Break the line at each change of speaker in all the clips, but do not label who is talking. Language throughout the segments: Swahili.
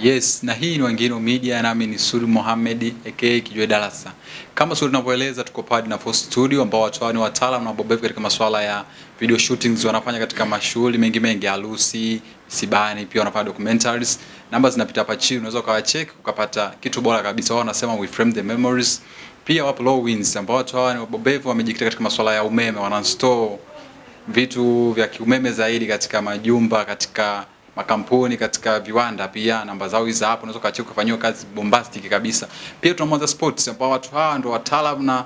Yes, na hii ni Wangino Media, nami ni Sudi Mohamed aka Kijwe Darasa. Kama Sudi tunavyoeleza, tuko pad na Force Studio ambao watu hao ni wataalamu na wabobevu katika masuala ya video shootings, wanafanya katika mashughuli mengi harusi, sibani, pia wanafanya documentaries. Namba zinapita hapa chini, unaweza ukawacheck ukapata kitu bora kabisa. Wao wanasema we frame the memories. Pia wapo Low Winds ambao watu hao ni wabobevu, wamejikita katika masuala ya umeme, wanastore vitu vya kiumeme zaidi katika majumba, katika makampuni, katika viwanda. Pia namba zao hizo hapo, unaweza kuacha kufanyia kazi bombastic kabisa. Pia tuna Mwanza Sports ambao watu hawa ndio wataalamu na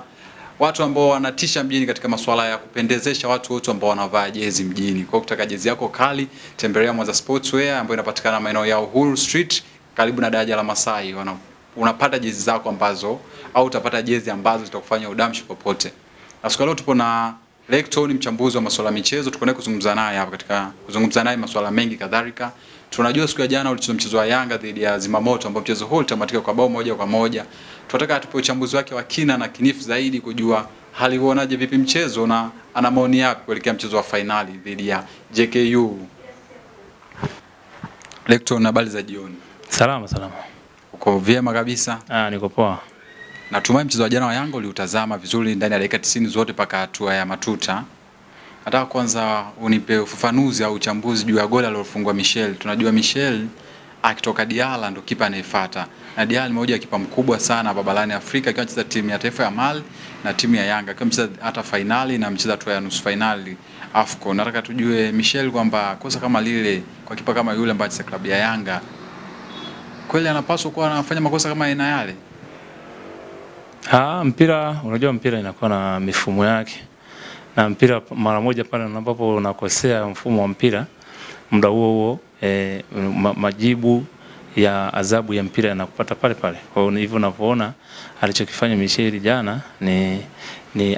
watu ambao wanatisha mjini katika masuala ya kupendezesha watu wote ambao wanavaa jezi mjini. Kwa kutaka jezi yako kali, tembelea Mwanza Sportswear ambayo inapatikana maeneo ya Uhuru Street karibu na daraja la Masai. Unapata jezi zako ambazo au utapata jezi ambazo zitakufanya udamshi popote. Na siku leo tupo na Lector, ni mchambuzi wa masuala ya michezo. Tuko naye kuzungumza naye hapa katika kuzungumza naye masuala mengi kadhalika. Tunajua siku ya jana ulicheza mchezo wa Yanga dhidi ya Zimamoto ambao mchezo huo utamatika kwa bao 1-1. Tunataka atupe uchambuzi wake wa kina na kinifu zaidi kujua hali huonaje vipi mchezo na ana maoni yapi kuelekea mchezo wa finali dhidi ya JKU. Lector, na habari za jioni?
Salama.
Uko vyema kabisa?
Niko poa.
Natumai mchezo wa jana wa Yanga uliutazama vizuri ndani ya dakika 90 zote mpaka hatua ya matuta. Nataka kwanza unipe ufafanuzi au uchambuzi juu ya goli alilofungwa Michel. Tunajua Michel akitoka Diala ndo kipa anayefuata. Na Diala ni mmoja wa kipa mkubwa sana hapa barani Afrika, akiwa anacheza timu ya taifa ya Mali na timu ya Yanga. Akiwa mcheza hata finali na mcheza tu ya nusu finali AFCON. Nataka tujue Michel kwamba kosa kama lile kwa kipa kama yule ambaye anacheza klabu ya Yanga, kweli anapaswa kuwa anafanya makosa kama aina yale?
Mpira, unajua mpira inakuwa na mifumo yake. Na mpira mara moja pale ambapo unakosea mfumo wa mpira, muda huo majibu ya adhabu ya mpira yanakupata pale. Kwa hiyo hivyo unavyoona alichokifanya Michel jana ni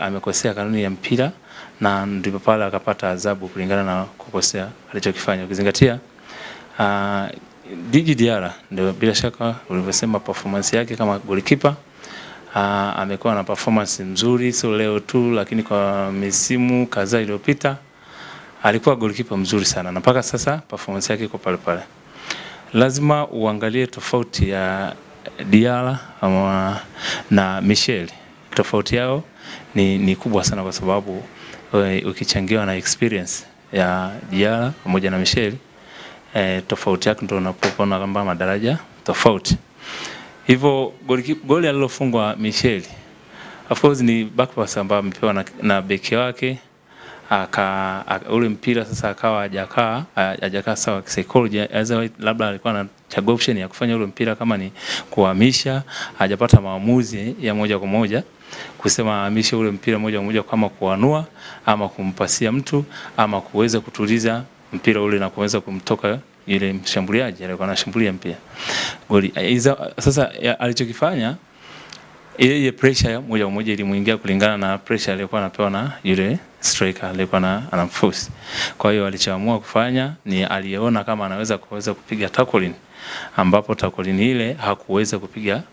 amekosea kanuni ya mpira, na ndipo pale akapata adhabu kulingana na kukosea alichokifanya. Ukizingatia Djigui Diarra ndio bila shaka ulivyosema performance yake kama goalkeeper, amekuwa na performance nzuri, sio leo tu, lakini kwa misimu kadhaa iliyopita alikuwa goalkeeper mzuri sana, na mpaka sasa performance yake iko pale. Lazima uangalie tofauti ya Diarra na Michel. Tofauti yao ni kubwa sana, kwa sababu ukichangiwa na experience ya Diarra pamoja na Michel, tofauti yake ndio unapoona kwamba madaraja tofauti. Hivyo goli alilofungwa Michel, of course ni back pass ambayo amepewa na beki wake, ule mpira sasa akawa hajakaa sawa psychology, labda alikuwa anachagua option ya kufanya ule mpira kama ni kuhamisha, hajapata maamuzi ya moja kwa moja kusema ahamishe ule mpira moja kwa moja kama kuanua ama kumpasia mtu ama kuweza kutuliza mpira ule na kuweza kumtoka yule mshambuliaji alikuwa anashambulia mpira. Goli sasa alichokifanya ile pressure moja kwa moja ilimuingia kulingana na pressure aliyokuwa anapewa na yule striker aliyekuwa anamforce. Kwa hiyo alichoamua kufanya ni aliona kama anaweza kupiga tackling, ambapo tackling ile hakuweza kupiga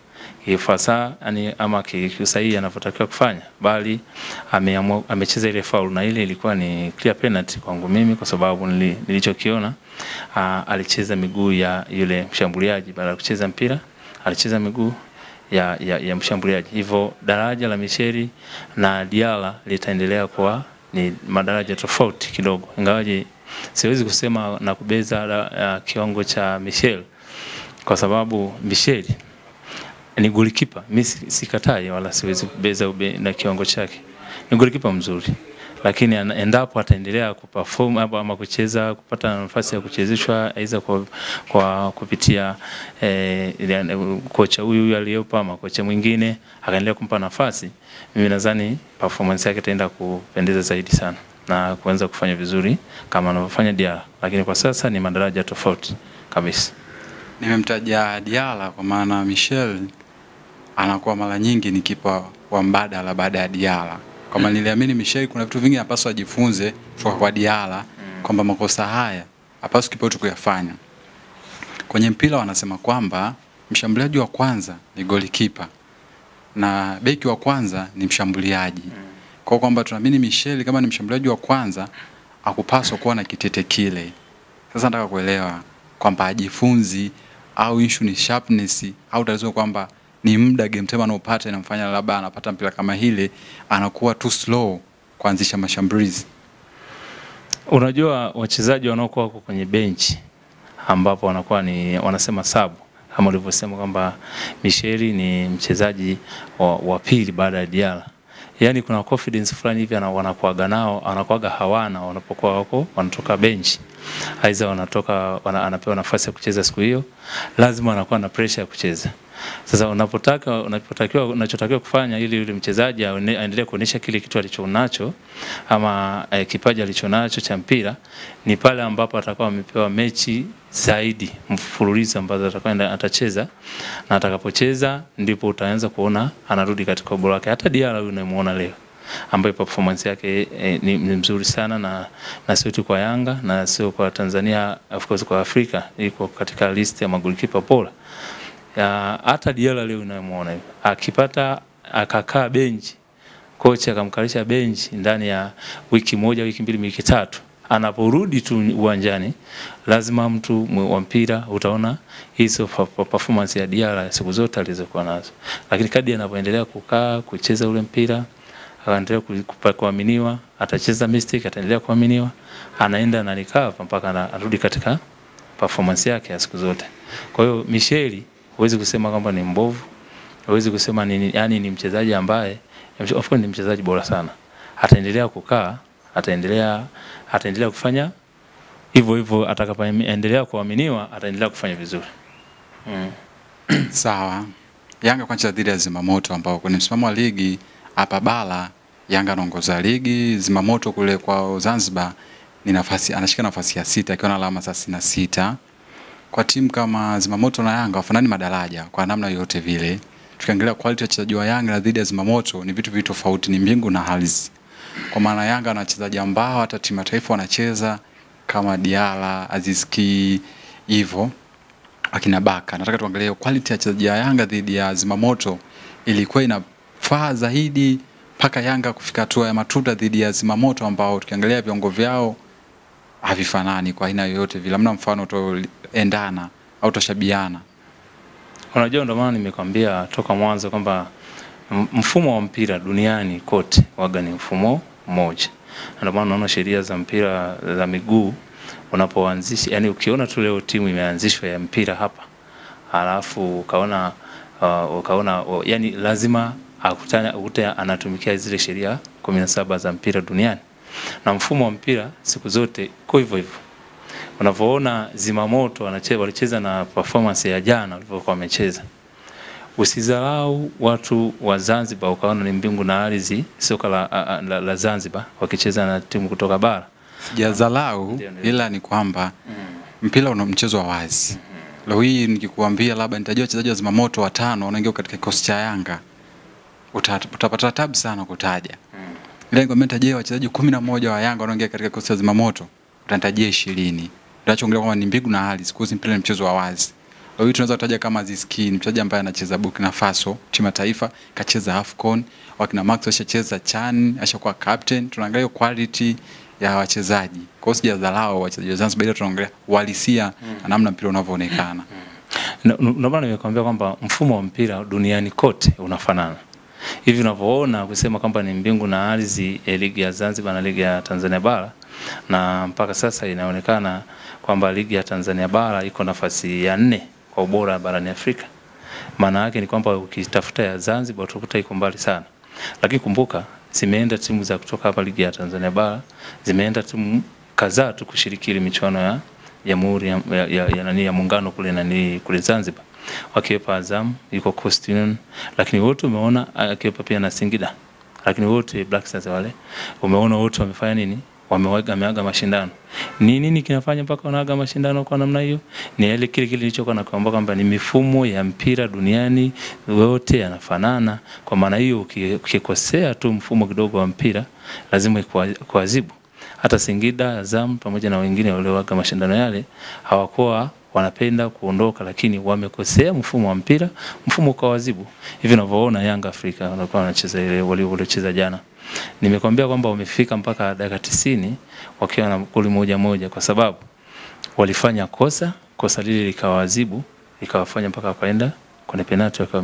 ifasa ama kisahihi anavyotakiwa kufanya, bali amecheza ile foul, na ile ilikuwa ni clear penalty kwangu mimi, kwa sababu nilichokiona alicheza miguu ya yule mshambuliaji baada ya kucheza mpira, alicheza miguu ya mshambuliaji. Hivyo daraja la Michel na Diarra litaendelea kuwa ni madaraja tofauti kidogo, ingawaje siwezi kusema na kubeza kiwango cha Michel, kwa sababu Michel ni goalkeeper. Mimi sikatai wala siwezi kubeza na kiwango chake. Ni goalkeeper mzuri, lakini endapo ataendelea kuperform ama kucheza, kupata nafasi ya kuchezeshwa aidha kwa kupitia kocha huyu aliyopa ama kocha mwingine akaendelea kumpa nafasi, mimi nadhani performance yake itaenda kupendeza zaidi sana na kuanza kufanya vizuri kama anavyofanya Diarra, lakini kwa sasa ni madaraja tofauti kabisa.
Nimemtaja Diarra kwa maana Michel anakuwa mara nyingi ni kipa wa mbadala baada ya Diarra. Kama niliamini Michel kuna vitu vingi anapaswa ajifunze kutoka kwa Diarra, kwamba makosa haya hapaswi kipa wetu kuyafanya. Kwenye mpira wanasema kwamba mshambuliaji wa kwanza ni goalkeeper na beki wa kwanza ni mshambuliaji. Kwa kwamba tunaamini Michel kama ni mshambuliaji wa kwanza akupaswa kuwa na kitete kile. Sasa nataka kuelewa kwamba ajifunzi au issue ni sharpness, au tatizo kwamba ni muda game time anaopata inamfanya labda anapata mpira kama hile anakuwa too slow kuanzisha mashambulizi?
Unajua wachezaji wanaokuwa kwenye benchi ambapo wanakuwa ni wanasema sub, kama ulivyosema kwamba Michel ni mchezaji wa pili baada ya Diarra. Yaani kuna confidence fulani hivi wanakuaga nao, anakuaga hawana wanapokuwa wako wanatoka benchi. Aiza anapewa nafasi ya kucheza siku hiyo, lazima anakuwa na pressure ya kucheza. Sasa unachotakiwa kufanya ili yule mchezaji aendelee kuonyesha kile kitu alichonacho ama kipaji alichonacho cha mpira, ni pale ambapo atakuwa amepewa mechi zaidi mfululizo ambazo atakwenda atacheza, na atakapocheza ndipo utaanza kuona anarudi katika ubora wake. Hata Diarra unamuona leo ambaye performance yake ni mzuri sana, na sio tu kwa Yanga na sio kwa Tanzania, of course kwa Afrika iko katika list ya magolikipa bora. Hata Diarra leo unamuona hivi akipata akakaa benchi, kocha akamkalisha benchi ndani ya wiki moja, wiki mbili, wiki tatu, anaporudi tu uwanjani lazima mtu wa mpira utaona hizo performance ya Diarra siku zote alizokuwa nazo. Lakini kadri anapoendelea kukaa kucheza ule mpira, anaendelea kuaminiwa, atacheza mistake, ataendelea kuaminiwa, anaenda na recover mpaka anarudi katika performance yake ya siku zote. Kwa hiyo Michel huwezi kusema kwamba ni mbovu, huwezi kusema yani ni mchezaji ambaye of course ni mchezaji bora sana. Ataendelea kukaa, ataendelea kufanya hivyo atakapoendelea kuaminiwa, ataendelea kufanya vizuri.
Sawa. Yanga kwanza dhidi ya Zimamoto ambao kwenye msimamo wa ligi hapa bara Yanga anaongoza ligi, Zimamoto kule kwa Zanzibar anashika nafasi ya 6 akiwa na alama 36. Kwa timu kama Zimamoto na Yanga wafanani madaraja kwa namna yote vile. Tukiangalia quality ya wachezaji wa Yanga dhidi ya Zimamoto ni vitu tofauti, ni mbingu na ardhi. Kwa maana Yanga na wachezaji ambao hata timu ya taifa wanacheza kama Diarra, Aziz Ki, hivyo akina Baka. Nataka tuangalie quality ya wachezaji wa Yanga dhidi ya Zimamoto ilikuwa inafaa zaidi paka Yanga kufika hatua ya matuta dhidi ya Zimamoto ambao tukiangalia viwango vyao havifanani kwa aina yoyote vile. Hamna mfano endana au toshabiana.
Unajua ndio maana nimekwambia toka mwanzo kwamba mfumo wa mpira duniani kote waga ni mfumo mmoja. Ndio maana unaona sheria za mpira za miguu unapoanzisha, yani ukiona tu leo timu imeanzishwa ya mpira hapa, alafu ukaona yani lazima akutane anatumikia zile sheria 17 za mpira duniani. Na mfumo wa mpira siku zote kwa hivyo. Unapoona Zimamoto walicheza na performance ya jana walivyokuwa wamecheza, usidharau watu wa Zanzibar ukaona ni mbingu na ardhi soka la Zanzibar wakicheza na timu kutoka bara.
Sijadharau, ila ni kwamba mpira una mchezo wa wazi. Leo hii nikikuambia labda nitajua wachezaji wa Zimamoto 5 wanaingia katika kikosi cha Yanga, utapata tabu sana kutaja. Ila nikwambia je, wachezaji 11 wa Yanga wanaingia katika kikosi cha Zimamoto, utatajia 20. Tunachoongelea kwamba ni mbingu na ardhi, siku mpira ni mchezo wa wazi. Leo hii tunaweza kutaja kama Aziz Ki, mchezaji ambaye anacheza Burkina Faso, timu ya taifa, kacheza AFCON, wakina Max ashacheza CHAN, ashakuwa captain. Tunaangalia quality ya wachezaji. Kwa hiyo sijadharau wachezaji wa Zanzibar, tunaongelea uhalisia na namna mpira unavyoonekana.
Ndio maana nimekwambia kwamba mfumo wa mpira duniani kote unafanana. Hivi unavyoona kusema kwamba ni mbingu na ardhi ligi ya Zanzibar na ligi ya Tanzania bara, na mpaka sasa inaonekana kwamba ligi ya Tanzania bara iko nafasi ya 4 kwa ubora barani Afrika. Maana yake ni kwamba ukitafuta ya Zanzibar utakuta iko mbali sana. Lakini kumbuka zimeenda timu za kutoka hapa ligi ya Tanzania bara, zimeenda timu kadhaa tu kushiriki ile michuano ya Jamhuri ya Muungano kule Zanzibar. Wakiwepa Azam, yuko Coast Union, lakini wote umeona akiwepa pia na Singida. Lakini wote Black Stars wale umeona wote wamefanya nini? Wameaga mashindano. Nini kinafanya mpaka wanaaga mashindano kwa namna hiyo? Ni ile kile nilichokuwa nakwambia kwamba ni mifumo ya mpira duniani wote yanafanana. Kwa maana hiyo ukikosea tu mfumo kidogo wa mpira lazima ikuadhibu. Hata Singida, Azam pamoja na wengine walioaga mashindano yale hawakuwa wanapenda kuondoka, lakini wamekosea mfumo wa mpira, mfumo kwa wazibu. Hivi unavyoona Yanga Afrika wanakuwa wanacheza ile waliocheza jana. Nimekwambia kwamba wamefika mpaka dakika 90 wakiwa na goli moja kwa sababu walifanya kosa lile likawazibu ikawafanya mpaka wakaenda kwenye penalty wakawa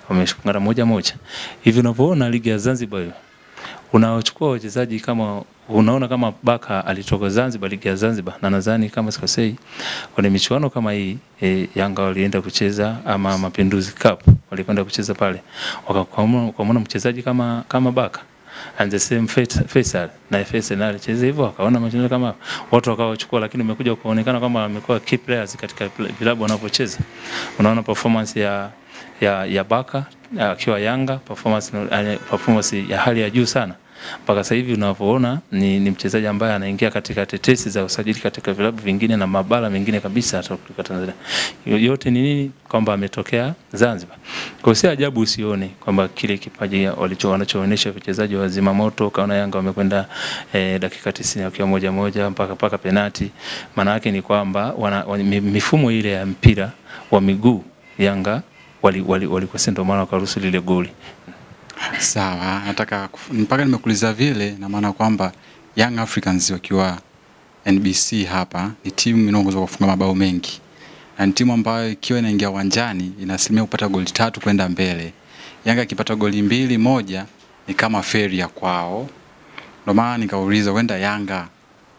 wameshikana 1-1. Hivi unapoona ligi ya Zanzibar hiyo, unachukua wachezaji kama unaona kama Baka alitoka Zanzibar, ligi ya Zanzibar, na nadhani kama sikosei kwenye michuano kama hii Yanga walienda kucheza ama Mapinduzi Cup walikwenda kucheza pale, wakaona mchezaji kama Baka and the same Faisal na Faisal alicheza hivyo, wakaona mchezaji kama watu wakawachukua, lakini umekuja kuonekana kama wamekuwa key players katika vilabu wanapocheza. Unaona performance ya Baka akiwa Yanga, performance ya hali ya juu sana. Mpaka sasa hivi unapoona ni mchezaji ambaye anaingia katika tetesi za usajili katika vilabu vingine na mabara mengine kabisa hata kutoka Tanzania. Yote ni nini? Kwamba ametokea Zanzibar. Kwa si ajabu usione kwamba kile kipaji wanachoonyesha wachezaji wa Zimamoto, kaona Yanga wamekwenda dakika 90 wakiwa 1-1 mpaka penalti. Maana yake ni kwamba mifumo ile ya mpira wa miguu Yanga walikosea, ndio maana wakaruhusu lile goli.
Sawa, nataka mpaka nimekuuliza vile, na maana kwamba Young Africans wakiwa NBC hapa ni timu inaongoza kufunga mabao mengi. Na ni timu ambayo ikiwa inaingia uwanjani inasimamia kupata goli 3 kwenda mbele. Yanga ikipata goli 2-1 ni kama feri ya kwao. Ndio maana nikauliza wenda Yanga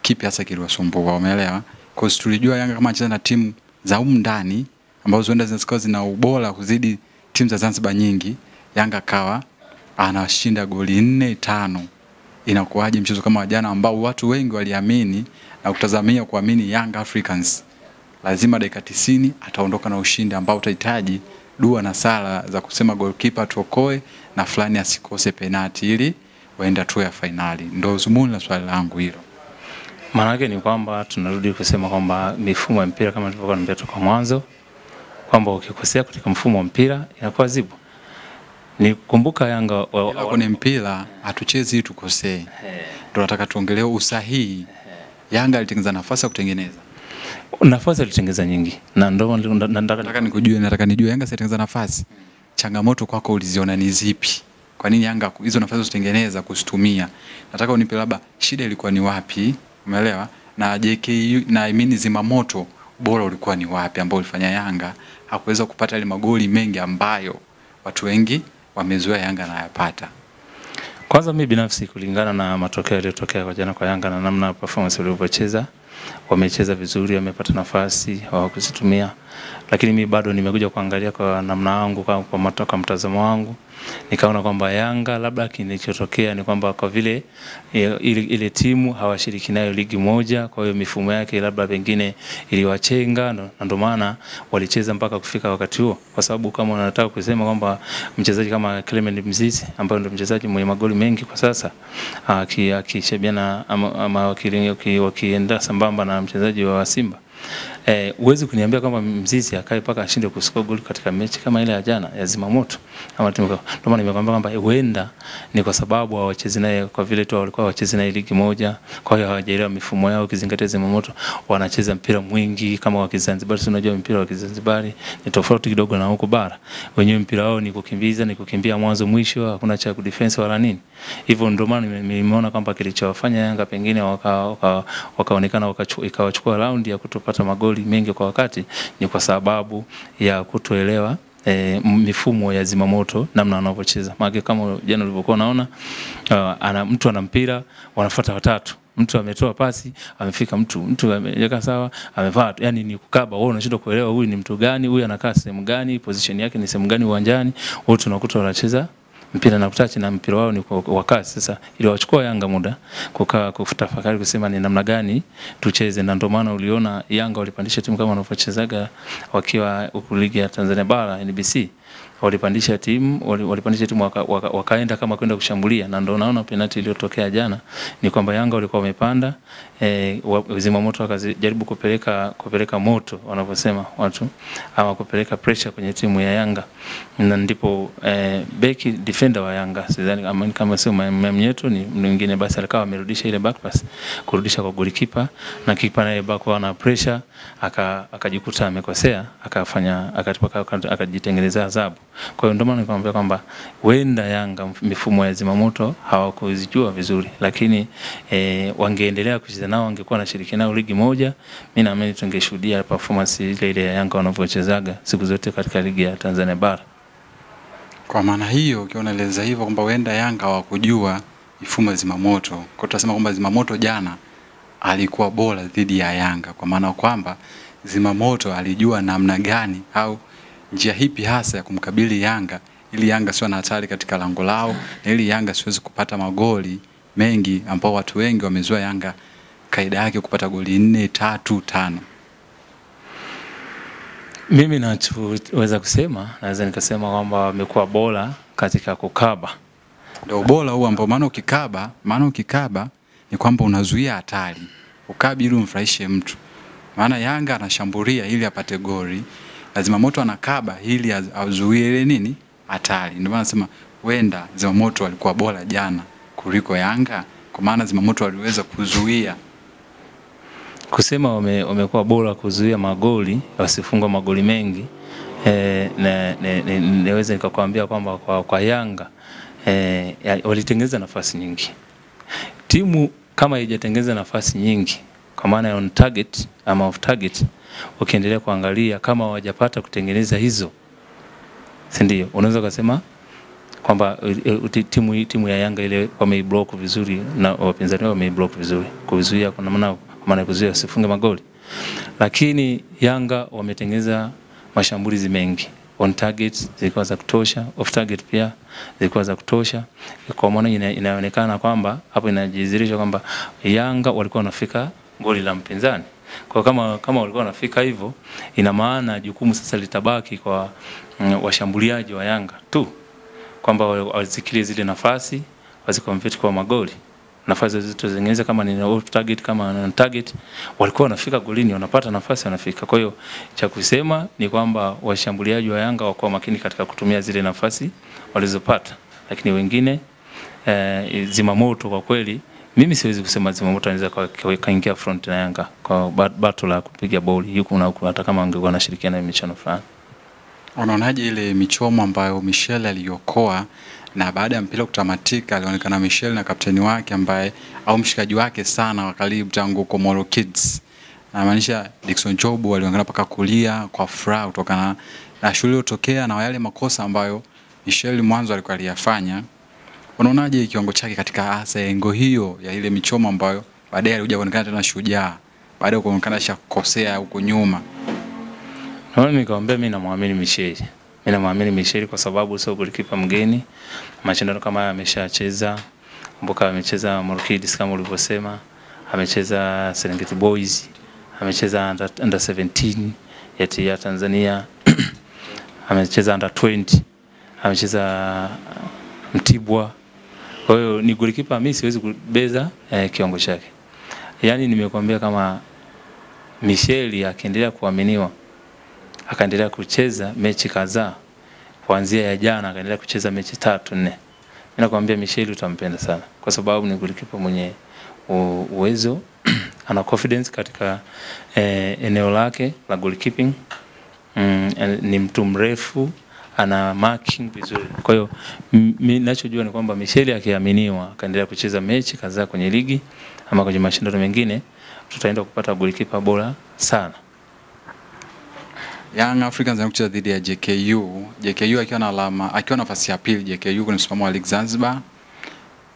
kipi hasa kiliwasumbua, umeelewa? Kwa sababu tulijua Yanga kama anacheza na timu za humu ndani ambazo wenda zina ubora kuzidi timu za Zanzibar nyingi, Yanga kawa anashinda goli 4-5. Inakuwaje mchezo kama jana ambao watu wengi waliamini na kutazamia kuamini Young Africans lazima dakika 90 ataondoka na ushindi ambao utahitaji dua na sala za kusema goalkeeper tuokoe na fulani asikose penalti ili waenda tu ya finali? Ndio zumuni la swali langu hilo.
Maana yake ni kwamba tunarudi kusema kwamba mifumo ya mpira kama tulivyokuwa tunaambia toka mwanzo kwamba ukikosea katika mfumo wa mpira inakuwa zibu. Ni kumbuka Yanga
kwenye mpira hatuchezi tukosee. Ndio nataka tuongelee usahihi. Yanga alitengeneza nafasi ya kutengeneza.
Nafasi alitengeneza nyingi. Na ndio
nataka nijue Yanga sitengeneza nafasi. Changamoto kwako uliziona ni zipi? Kwa nini Yanga hizo nafasi usitengeneza kuzitumia? Nataka unipe labda shida ilikuwa ni wapi? Umeelewa? Na JKU na Zimamoto bora ulikuwa ni wapi ambao ulifanya Yanga hakuweza kupata ile magoli mengi ambayo watu wengi wamezoea Yanga na yapata?
Kwanza mimi binafsi kulingana na matokeo yaliyotokea kwa jana kwa Yanga na namna performance walivyocheza, wamecheza vizuri, wamepata nafasi hawakuzitumia, lakini mimi bado nimekuja kuangalia kwa namna yangu, kwa mtazamo wangu, nikaona kwamba Yanga labda kilichotokea ni kwamba kwa vile ile timu hawashiriki nayo ligi moja, kwa hiyo mifumo yake labda pengine iliwachenga, na ndio maana walicheza mpaka kufika wakati huo. Kwa sababu kama unataka kusema kwamba mchezaji kama Clement Mzize ambaye ndio mchezaji mwenye magoli mengi kwa sasa, akishabiana ama wakienda sambamba na mchezaji wa Simba, uwezi kuniambia kama Mzize akae paka ashinde kuscore goli katika mechi kama ile ya jana ya Zimamoto. Ama ndio maana nimekwambia kwamba huenda ni kwa sababu hawachezi naye, kwa vile tu walikuwa wachezi naye ligi moja, kwa hiyo hawajaelewa mifumo yao. Ukizingatia Zimamoto wanacheza mpira mwingi kama wa Kizanzibar, unajua mpira wa Kizanzibar ni tofauti kidogo na huko bara. Wenyewe mpira wao ni kukimbiza, ni kukimbia mwanzo mwisho, hakuna cha kudefense wala nini. Hivyo ndio maana nimeona kwamba kilichowafanya Yanga pengine wakaonekana ikawachukua round ya kutopata magoli mengi kwa wakati ni kwa sababu ya kutoelewa mifumo ya Zimamoto namna wanavyocheza. Maana kama jana ulivyokuwa unaona, mtu ana mpira wanafuata watatu, mtu ametoa pasi amefika, mtu ameweka sawa amevaa, yani ni kukaba. Wewe unashindwa kuelewa huyu ni mtu gani, huyu anakaa sehemu gani, position yake ni sehemu gani uwanjani. Wote tunakuta wanacheza mpira na kutachi na mpira wao ni kwa kasi. Sasa ili wachukua Yanga muda kukaa kutafakari kusema ni namna gani tucheze, na ndio maana uliona Yanga walipandisha timu kama wanavyochezaga wakiwa ligi ya Tanzania bara NBC. Walipandisha timu wakaenda kama kwenda kushambulia, na ndio naona penalty iliyotokea jana ni kwamba Yanga walikuwa wamepanda, Zimamoto wakajaribu kupeleka moto wanavyosema watu, ama kupeleka pressure kwenye timu ya Yanga, na ndipo beki defender wa Yanga sidhani kama sio Mamnyeto ni mwingine, basi alikawa amerudisha ile back pass kurudisha kwa goalkeeper, na kipa naye bako na pressure akajikuta amekosea, akajitengenezea adhabu. Kwa hiyo ndio maana nikamwambia kwamba wenda Yanga mifumo ya zimamoto hawakuzijua vizuri, lakini wangeendelea kucheza nao, wangekuwa na shiriki nao ligi moja, mimi naamini tungeshuhudia performance ile ile ya Yanga wanavyochezaga siku zote katika ligi ya Tanzania bara.
Kwa maana hiyo ukioneleza hivyo kwamba wenda Yanga hawakujua mifumo ya zimamoto, kwa tutasema kwamba zimamoto jana alikuwa bora dhidi ya Yanga, kwa maana kwamba zimamoto alijua namna gani au njia hipi hasa ya kumkabili Yanga ili Yanga sio na hatari katika lango lao na ili Yanga siwezi kupata magoli mengi ambao watu wengi wamezoea Yanga kaida yake kupata goli 4, 3, 5.
Mimi nachoweza kusema, naweza nikasema kwamba wamekuwa bora katika kukaba.
Ndio bora huo ambao maana ukikaba ni kwamba unazuia hatari. Ukabi ili umfurahishe mtu. Maana Yanga anashambulia ili apate goli, lazima moto anakaba ili azuie ile nini? Hatari. Ndio maana nasema wenda zimamoto walikuwa bora jana kuliko Yanga, kwa maana zimamoto waliweza kuzuia.
Kusema wamekuwa bora kuzuia magoli, wasifungwa magoli mengi, naweza nikakwambia kwamba kwa Yanga walitengeneza nafasi nyingi. Timu kama haijatengeneza nafasi nyingi, kwa maana on target ama off target, ukiendelea kuangalia kama hawajapata kutengeneza hizo, si ndio? Unaweza kusema kwamba timu ya Yanga ile wameiblock vizuri na wapinzani wao wameiblock vizuri, kuzuia kwa maana kuzuia sifunge magoli. Lakini Yanga wametengeneza mashambulizi mengi. On target zilikuwa za kutosha, off target pia zilikuwa za kutosha. Kwa maana inaonekana kwamba hapo inajizirisha kwamba Yanga walikuwa wanafika goli la mpinzani. Kwa kama walikuwa wanafika hivyo, ina maana jukumu sasa litabaki kwa washambuliaji wa Yanga tu, kwamba wazikile zile nafasi wazikonvert kwa magoli. Nafasi zilizotengenezwa kama ni off target kama on target, walikuwa wanafika golini, wanapata nafasi wanafika. Kwa hiyo cha kusema ni kwamba washambuliaji wa Yanga wako makini katika kutumia zile nafasi walizopata. Lakini wengine zimamoto kwa kweli mimi siwezi kusema zimamoto anaweza kaingia front na Yanga kwa battle la kupiga boli yuko na huko, hata kama angekuwa anashirikiana na michano fulani.
Unaonaje ile michomo ambayo Michel aliokoa, na baada ya mpira kutamatika alionekana Michel na kapteni wake ambaye au mshikaji wake sana wa karibu tangu kwa Moro Kids, na maanisha Dickson Job, walionekana paka kulia kwa furaha kutokana na shughuli iliyotokea na yale makosa ambayo Michel mwanzo alikuwa aliyafanya. Unaonaje kiwango chake katika hasa engo hiyo ya ile michomo ambayo baadaye alikuja kuonekana tena shujaa baada ya kuonekana shakosea huko nyuma?
Naona nikamwambia mimi namwamini Michel. Mimi namwamini Michel kwa sababu sio golikipa mgeni. Mashindano kama haya ameshacheza. Kumbuka amecheza Moro Kids kama ulivyosema, amecheza Serengeti Boys, amecheza under 17 ya Tanzania, amecheza under 20, amecheza Mtibwa. Kwa hiyo ni golikipa, mimi siwezi kubeza kiwango chake. Yaani nimekwambia kama Michel akiendelea kuaminiwa, akaendelea kucheza mechi kadhaa kuanzia ya jana, akaendelea kucheza mechi 3, 4, mimi nakwambia Michel utampenda sana kwa sababu ni golikipa mwenye uwezo ana confidence katika eneo lake la goalkeeping. Ni mtu mrefu, ana marking vizuri. Kwa hiyo mimi ninachojua ni kwamba Michel akiaminiwa akaendelea kucheza mechi kadhaa kwenye ligi ama kwenye mashindano mengine, tutaenda kupata golikipa bora sana.
Young Africans wanacheza dhidi ya JKU. JKU akiwa na alama, akiwa nafasi ya pili, JKU kwenye msimamo wa Ligi Zanzibar.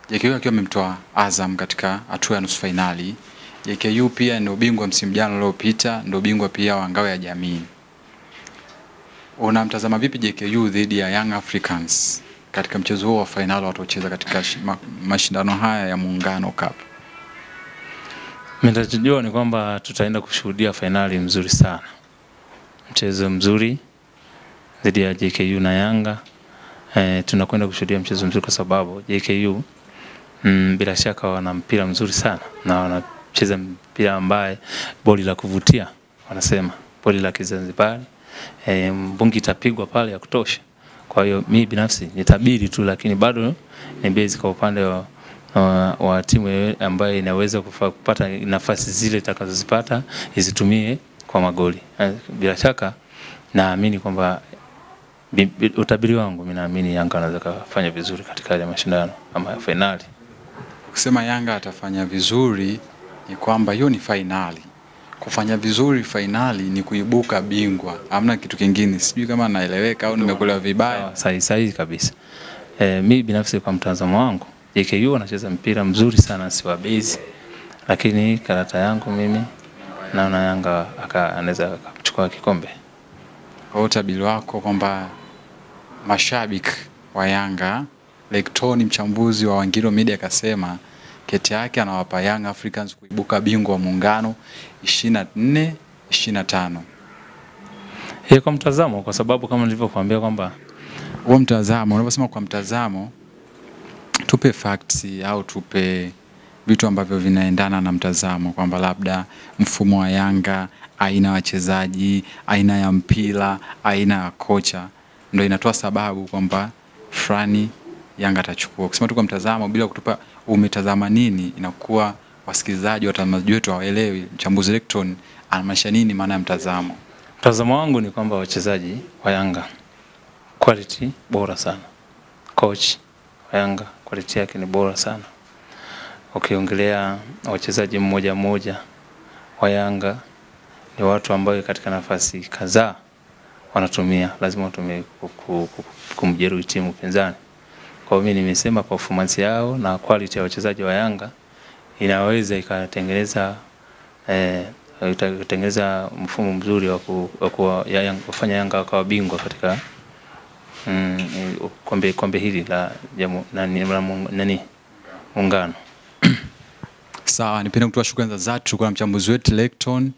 JKU akiwa amemtoa Azam katika hatua ya nusu finali. JKU pia ndio bingwa msimu jana uliopita, ndio bingwa pia wa ngao ya jamii. Unamtazama vipi JKU dhidi ya Young Africans katika mchezo huo wa finali wataocheza katika mashindano haya ya Muungano Cup?
Mimi ninachojua ni kwamba tutaenda kushuhudia finali mzuri sana. Mchezo mzuri dhidi ya JKU na Yanga. Tunakwenda kushuhudia mchezo mzuri kwa sababu JKU bila shaka wana mpira mzuri sana na wanacheza mpira ambaye boli la kuvutia, wanasema boli la Kizanzibari. Mbungi itapigwa pale ya kutosha. Kwa hiyo mimi binafsi nitabiri tu, lakini bado ni base kwa upande wa timu ambayo inaweza kupata nafasi zile itakazozipata izitumie kwa magoli. Bila shaka naamini kwamba Utabiri wangu mimi naamini Yanga anaweza kufanya vizuri katika ile mashindano ama finali.
Ukisema Yanga atafanya vizuri ni kwamba hiyo ni finali. Kufanya vizuri finali ni kuibuka bingwa. Hamna kitu kingine. Sijui kama naeleweka au nimekuelewa vibaya.
Sahihi kabisa. Mimi binafsi kwa mtazamo wangu, JKU anacheza mpira mzuri sana, si wa base. Lakini karata yangu mimi naona Yanga anaweza kuchukua kikombe.
Kwa utabiri wako kwamba mashabiki wa Yanga, Lectoni mchambuzi wa Wangiro Media akasema kete yake anawapa Young Africans kuibuka bingwa wa muungano 24-25.
Kwa mtazamo, kwa sababu kama nilivyokuambia kwamba
huo mtazamo, unaposema kwa mtazamo, tupe facts au tupe vitu ambavyo vinaendana na mtazamo, kwamba labda mfumo wa Yanga, aina ya wachezaji, aina ya mpira, aina ya kocha ndio inatoa sababu kwamba fulani Yanga atachukua. Kusema tu kwa mtazamo bila kutupa umetazama nini, inakuwa wasikilizaji watazamaji wetu hawaelewi mchambuzi Lecton anamaanisha nini maana ya mtazamo.
Mtazamo wangu ni kwamba wachezaji wa Yanga quality bora sana. Coach wa Yanga quality yake ni bora sana. Ukiongelea wachezaji mmoja mmoja wa Yanga ni watu ambao katika nafasi kadhaa wanatumia, lazima watumie kumjeruhi timu pinzani. Kwa hiyo mimi nimesema performance yao na quality ya wachezaji wa Yanga inaweza ikatengeneza mfumo mzuri wa kufanya Yanga wakawa bingwa katika kombe hili la muungano.
Sawa, nipende kutoa shukrani za dhati kwa mchambuzi wetu Lecton.